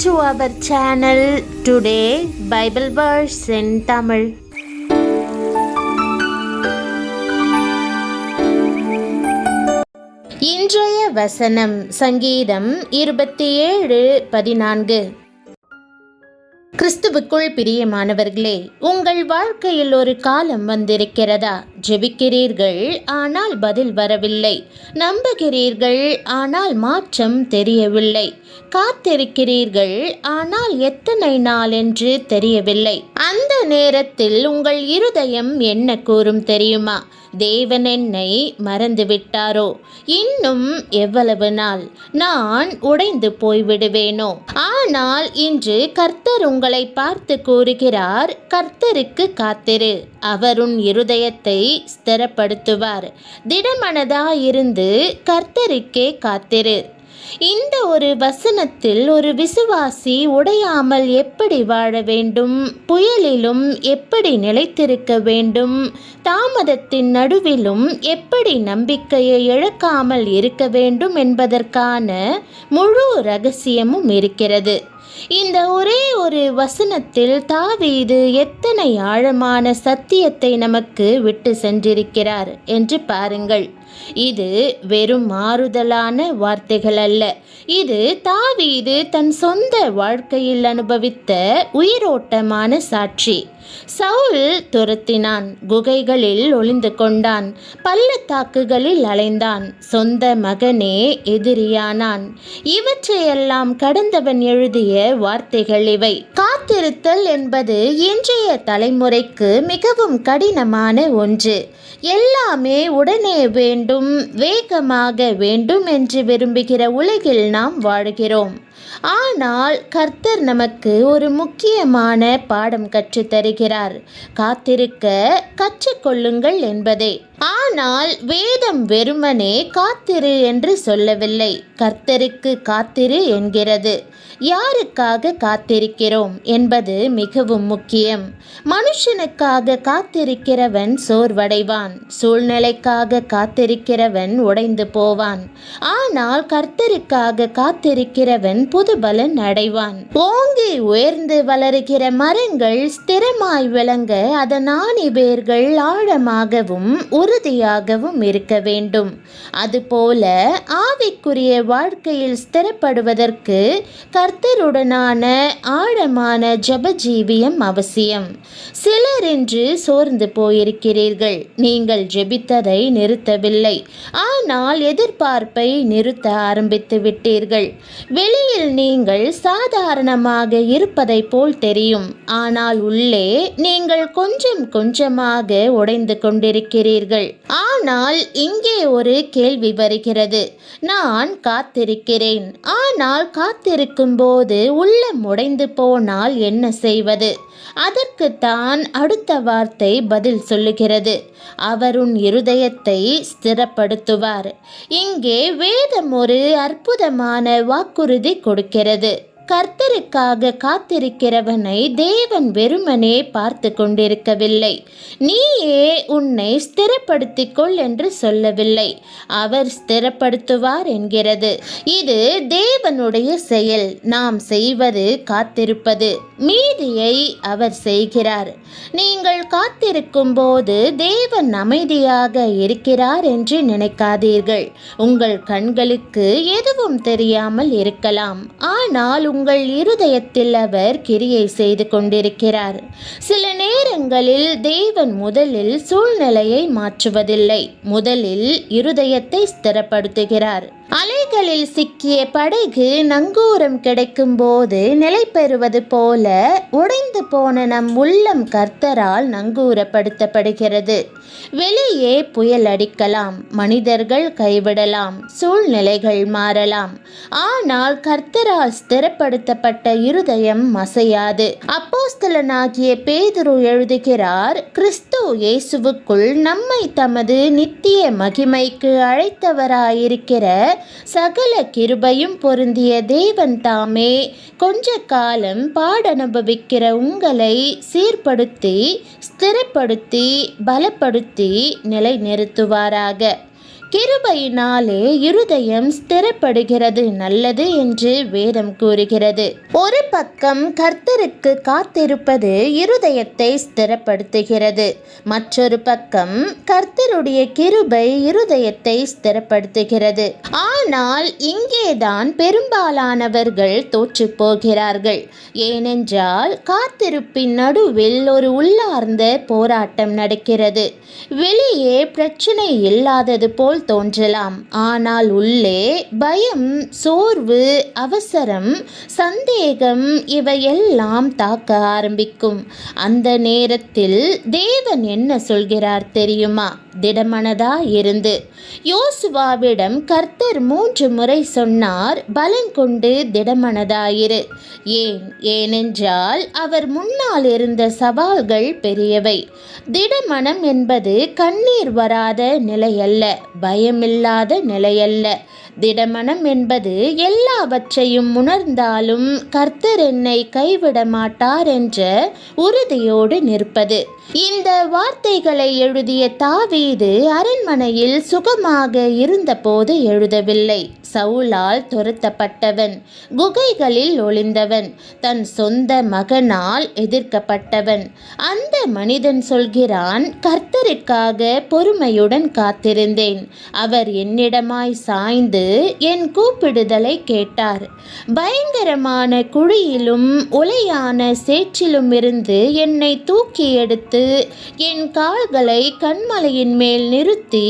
to our channel. Today Bible verse in Tamil. இன்றைய வசனம் சங்கீதம் 27:14. கிறிஸ்துவுக்குள் பிரியமானவர்களே, உங்கள் வாழ்க்கையில் ஒரு காலம் வந்திருக்கிறதா? ஜெபிக்கிறீர்கள், ஆனால் பதில் வரவில்லை. நம்புகிறீர்கள், ஆனால் மாற்றம் தெரியவில்லை. காத்திருக்கிறீர்கள், ஆனால் எத்தனை நாள் என்று தெரியவில்லை. அந்த நேரத்தில் உங்கள் இருதயம் என்ன கூறும் தெரியுமா? தேவன் என்னை மறந்துவிட்டாரோ? இன்னும் எவ்வளவு நாள் நான் உடைந்து போய்விடுவேனோ? ஆனால் இன்று கர்த்தர் உங்களை பார்த்து கூறுகிறார், கர்த்தருக்கு காத்திரு, அவர் உன் இருதயத்தை ஸ்திரப்படுத்துவார். திடமனதாயிருந்து கர்த்தருக்கே காத்திரு. இந்த ஒரு வசனத்தில் ஒரு விசுவாசி உடையாமல் எப்படி வாழ வேண்டும், புயலிலும் எப்படி நிலைத்திருக்க வேண்டும், தாமதத்தின் நடுவிலும் எப்படி நம்பிக்கையை இழக்காமல் இருக்க வேண்டும் என்பதற்கான முழு ரகசியமும் இருக்கிறது. இந்த ஒரே ஒரு வசனத்தில் தாவீது எத்தனை ஆழமான சத்தியத்தை நமக்கு விட்டு சென்றிருக்கிறார் என்று பாருங்கள். இது வெறும் மாறுதலான வார்த்தைகள் அல்ல. இது தாவீது தன் சொந்த வாழ்க்கையில் அனுபவித்த உயிரோட்டமான சாட்சி. சவுல் துரத்தினான், குகைகளில் ஒளிந்து கொண்டான், பள்ளத்தாக்குகளில் அலைந்தான், சொந்த மகனே எதிரியானான். இவற்றையெல்லாம் கடந்தவன் எழுதிய வார்த்தைகள் இவை. காத்திருத்தல் என்பது இன்றைய தலைமுறைக்கு மிகவும் கடினமான ஒன்று. எல்லாமே உடனே வேண்டும், வேகமாக வேண்டும் என்று விரும்புகிற உலகில் நாம் வாழ்கிறோம். ஆனால் கர்த்தர் நமக்கு ஒரு முக்கியமான பாடம் கற்றுத் தருகிறார். காத்திருக்க கற்றுக்கொள்ளுங்கள் என்பதே. ஆனால் வேதம் வெறுமனே காத்திரு என்று சொல்லவில்லை, கர்த்தருக்கு காத்திரு என்கிறது. யாருக்காக காத்திருக்கிறோம் என்பது மிகவும் முக்கியம். மனுஷனுக்காக காத்திருக்கிறவன் சோர்வடைவான், சூழ்நிலைக்காக காத்திருக்கிறவன் உடைந்து போவான். ஆனால் கர்த்தருக்காக காத்திருக்கிறவன் புது பலன் அடைவான். ஓங்கி உயர்ந்து வளருகிற மரங்கள் ஸ்திரமாய் விளங்க அதன் ஆணி வேர்கள் ஆழமாகவும் உறுதியாகவும் இருக்க வேண்டும். அதுபோல ஆவிக்குரிய வாழ்க்கையில் ஸ்திரப்படுவதற்கு கர்த்தருடனான ஆழமான ஜெபஜீவியம் அவசியம். சிலர் இன்று சோர்ந்து போயிருக்கிறீர்கள். நீங்கள் ஜெபித்ததை நிறுத்தவில்லை, ஆனால் எதிர்பார்ப்பை நிறுத்த ஆரம்பித்து விட்டீர்கள். வெளியில் நீங்கள் சாதாரணமாக இருப்பதை போல் தெரியும், ஆனால் உள்ளே நீங்கள் கொஞ்சம் கொஞ்சமாக உடைந்து கொண்டிருக்கிறீர்கள். ஆனால் இங்கே ஒரு கேள்வி வருகிறது. நான் காத்திருக்கிறேன், ஆனால் காத்திருக்கும் போது உள்ளம் உடைந்து போனால் என்ன செய்வது? அதற்குத்தான் அடுத்த வார்த்தை பதில் சொல்லுகிறது. அவர் உன் இருதயத்தை ஸ்திரப்படுத்துவார். இங்கே வேதம் ஒரு அற்புதமான வாக்குறுதி கொடுக்கிறது. கர்த்தருக்காக காத்திருக்கிறவனை தேவன் வெறுமனே பார்த்து கொண்டிருக்கவில்லை. நீயே உன்னை ஸ்திரப்படுத்திக் கொள் என்று சொல்லவில்லை, அவர் ஸ்திரப்படுத்துவார் என்கிறது. இது தேவனுடைய செயல். நாம் செய்வது காத்திருப்பது, மீதியை அவர் செய்கிறார். நீங்கள் காத்திருக்கும் போது தேவன் அமைதியாக இருக்கிறார் என்று நினைக்காதீர்கள். உங்கள் கண்களுக்கு எதுவும் தெரியாமல் இருக்கலாம், ஆனால் உங்கள் இருதயத்தில் அவர் கிரியை செய்து கொண்டிருக்கிறார். சில நேரங்களில் தேவன் முதலில் சூழ்நிலையை மாற்றுவதில்லை, முதலில் இருதயத்தை ஸ்திரப்படுத்துகிறார். அலைகளில் சிக்கிய படகு நங்கூரம் கிடைக்கும் போது நிலை பெறுவது போல உடைந்து போன நம் உள்ளம் கர்த்தரால் நங்கூரப்படுத்தப்படுகிறது. வெளியே புயல் அடிக்கலாம், மனிதர்கள் கைவிடலாம், சூழ்நிலைகள் மாறலாம், ஆனால் கர்த்தரால் ஸ்திரப்படுத்தப்பட்ட இருதயம் மசையாது. அப்போஸ்தலனாகிய பேதுரு எழுதுகிறார், கிறிஸ்து இயேசுவுக்குள் நம்மை தமது நித்திய மகிமைக்கு அழைத்தவராயிருக்கிற சகல கிருபையும் பொருந்திய தேவன் தாமே கொஞ்ச காலம் பாடனுபவிக்கிற உங்களை சீர்படுத்தி, ஸ்திரப்படுத்தி, பலப்படுத்தி நிலை நிறுத்துவாராக. கிருபையினாலே இருதயம் ஸ்திரப்படுகிறது நல்லது என்று வேதம் கூறுகிறது. ஒரு பக்கம் கர்த்தருக்கு காத்திருப்பது இருதயத்தை ஸ்திரப்படுத்துகிறது. மற்றொரு பக்கம் கர்த்தருடைய கிருபை இருதயத்தை ஸ்திரப்படுத்துகிறது. ஆனால் இங்கேதான் பெரும்பாலானவர்கள் தோற்று போகிறார்கள். ஏனென்றால் காத்திருப்பின் நடுவில் ஒரு உள்ளார்ந்த போராட்டம் நடக்கிறது. வெளியே பிரச்சனை இல்லாதது போல் தோன்றலாம், ஆனால் உள்ளே பயம், சோர்வு, அவசரம், சந்தேகம் இவையெல்லாம் தாக்க ஆரம்பிக்கும். அந்த நேரத்தில் தேவன் என்ன சொல்கிறார் தெரியுமா? திடமனதா இருந்து. யோசுவாவிடம் கர்த்தர் 3 முறை சொன்னார், பலன் கொண்டு திடமனதாயிரு. ஏனென்றால் அவர் முன்னால் இருந்த சவால்கள் பெரியவை. திடமனம் என்பது கண்ணீர் வராத நிலையல்ல, பயமில்லாத நிலையல்ல. திடமனம் என்பது எல்லாவற்றையும் உணர்ந்தாலும் கர்த்தர் என்னை கைவிட மாட்டார் என்ற உறுதியோடு நிற்பது. இந்த வார்த்தைகளை எழுதிய தாவீது அரண்மனையில் சுகமாக இருந்தபோது எழுதவில்லை. சவுலால் துரத்தப்பட்டவன், குகைகளில் ஒளிந்தவன், தன் சொந்த மகனால் எதிர்க்கப்பட்டவன். அந்த மனிதன் சொல்கிறான், கர்த்தருக்காக பொறுமையுடன் காத்திருந்தேன். அவர் என்னிடமாய் சாய்ந்து என் கூப்பிடுதலை கேட்டார். பயங்கரமான குழியிலும் உளையான சேற்றிலும் இருந்து என்னை தூக்கி எடுத்து என் கால்களை கண்மலையின் மேல் நிறுத்தி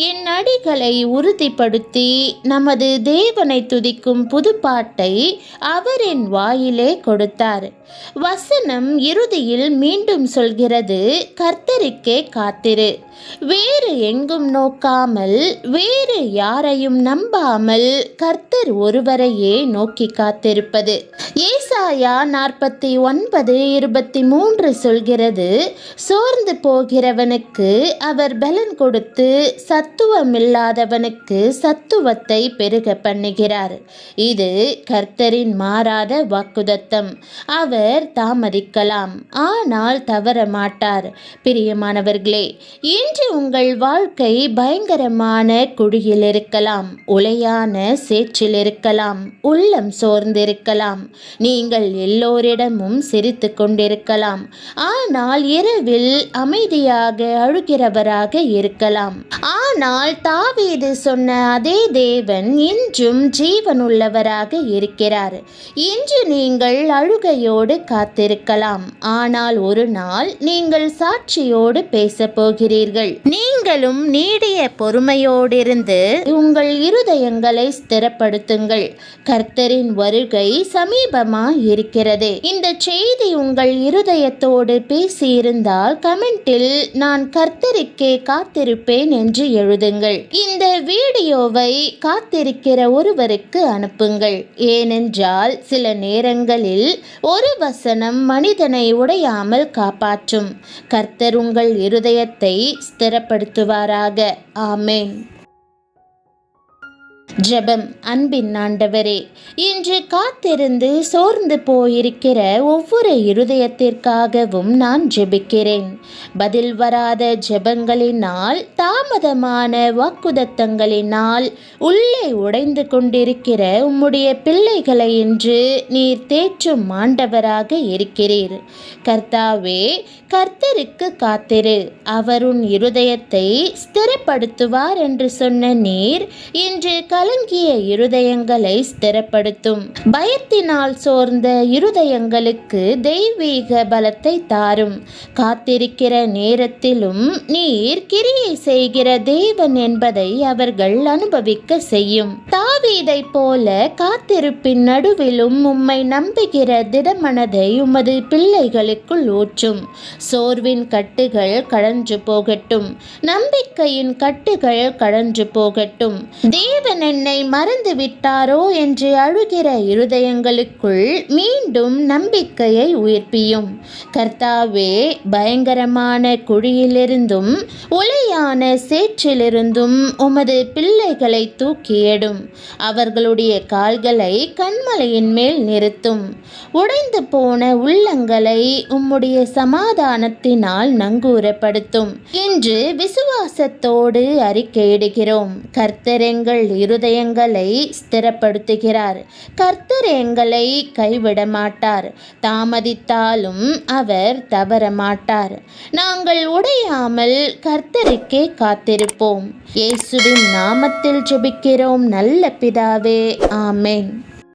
என் அடிகளை உறுதிப்படுத்தி நமது தேவனை துதிக்கும் புதுப்பாட்டை அவர் என் வாயிலே கொடுத்தார். வசனம் இறுதியில் மீண்டும் சொல்கிறது, கர்த்தருக்கே காத்திரு. வேறு எங்கும் நோக்காமல், வேறு யாரையும் நம்பாமல் கர்த்தர் ஒருவரையே நோக்கி காத்திருப்பது. ஏசாயா 49:23 சொல்கிறது, சோர்ந்து போகிறவனுக்கு அவர் பலன் கொடுத்து சத்துவமில்லாதவனுக்கு சத்துவத்தை பெருக பண்ணுகிறார். இது கர்த்தரின் மாறாத வாக்குதத்தம். அவர் தாமதிக்கலாம், ஆனால் தவற மாட்டார். பிரியமானவர்களே, இன்று உங்கள் வாழ்க்கை பயங்கரமான குழியில் இருக்கலாம், உளையான சேற்றில் இருக்கலாம், உள்ளம் சோர்ந்திருக்கலாம், நீங்கள் எல்லோரிடமும் சிரித்து கொண்டிருக்கலாம், ஆனால் இரவில் அமைதியாக அழுகிறவராக இருக்கலாம். ஆனால் தாவீது சொன்ன அதே தேவன் இன்றும் ஜீவனுள்ளவராக இருக்கிறார். இன்று நீங்கள் அழுகையோடு காத்திருக்கலாம், ஆனால் ஒரு நாள் நீங்கள் சாட்சியோடு பேச போகிறீர்கள். நீங்களும் நீடிய பொறுமையோடிருந்து உங்கள் இருதயங்களை ஸ்திரப்படுத்துங்கள். கர்த்தரின் வருகை சமீபமாய் இருக்கிறது. இந்த செய்தி உங்கள் இருதயத்தோடு பேசியிருந்தால் கமெண்டில் நான் கர்த்தருக்கே காத்திருப்பேன் என்று எழுதுங்கள். இந்த வீடியோவை காத்திருக்கிற ஒருவருக்கு அனுப்புங்கள். ஏனென்றால் சில நேரங்களில் ஒரு வசனம் மனிதனை உடையாமல் காப்பாற்றும். கர்த்தர் உங்கள் இருதயத்தை ஸ்திரப்படுத்துவாராக. ஆமென். ஜெபம். அன்பின் ஆண்டவரே, இன்று காத்திருந்து சோர்ந்து போயிருக்கிற ஒவ்வொரு இருதயத்திற்காகவும் நான் ஜெபிக்கிறேன். பதில் வராத ஜெபங்களினால், தாமதமான வாக்குதத்தங்களினால் உள்ளே உடைந்து கொண்டிருக்கிற உம்முடைய பிள்ளைகளை இன்று நீர் தேற்றும் ஆண்டவராக இருக்கிறீர். கர்த்தாவே, கர்த்தருக்கு காத்திரு, அவர் உன் இருதயத்தை ஸ்திரப்படுத்துவார் என்று சொன்ன நீர் இன்று கலங்கிய இருதயங்களை ஸ்திரப்படுத்தும். பயத்தினால் சோர்ந்த இருதயங்களுக்கு தெய்வீக பலத்தை தாரும். காத்திருக்கிற நேரத்திலும் நீர் கிரியை செய்கிற தேவன் என்பதை அவர்கள் அனுபவிக்க செய்யும். தாவீதை போல காத்திருப்பின் நடுவிலும் உம்மை நம்புகிற திடமனதை உமது பிள்ளைகளுக்குள் ஊற்றும். சோர்வின் கட்டுகள் கழன்று போகட்டும், நம்பிக்கையின் கட்டுகள் கழன்று போகட்டும். தேவனை என்னை மறந்து விட்டாரோ என்று அழுகிற இருதயங்களுக்குள் மீண்டும் நம்பிக்கையை உயிர்ப்பியும். கர்த்தாவே, பயங்கரமான குழியிலிருந்தும் உளையான சேற்றிலிருந்தும் உமது பிள்ளைகளை தூக்கியடும். அவர்களுடைய கால்களை கன்மலையின் மேல் நிறுத்தும். உடைந்து போன உள்ளங்களை உம்முடைய சமாதானத்தினால் நங்கூரப்படுத்தும் என்று விசுவாசத்தோடு அறிக்கையிடுகிறோம். கர்த்தர் எங்கள் இருதயங்களை ஸ்திரப்படுத்துகிறார். கர்த்தர் எங்களை கைவிட மாட்டார். தாமதித்தாலும் அவர் தவற மாட்டார். நாங்கள் உடையாமல் கர்த்தருக்கே காத்திருப்போம். இயேசுவின் நாமத்தில் ஜெபிக்கிறோம் நல்ல பிதாவே, ஆமென்.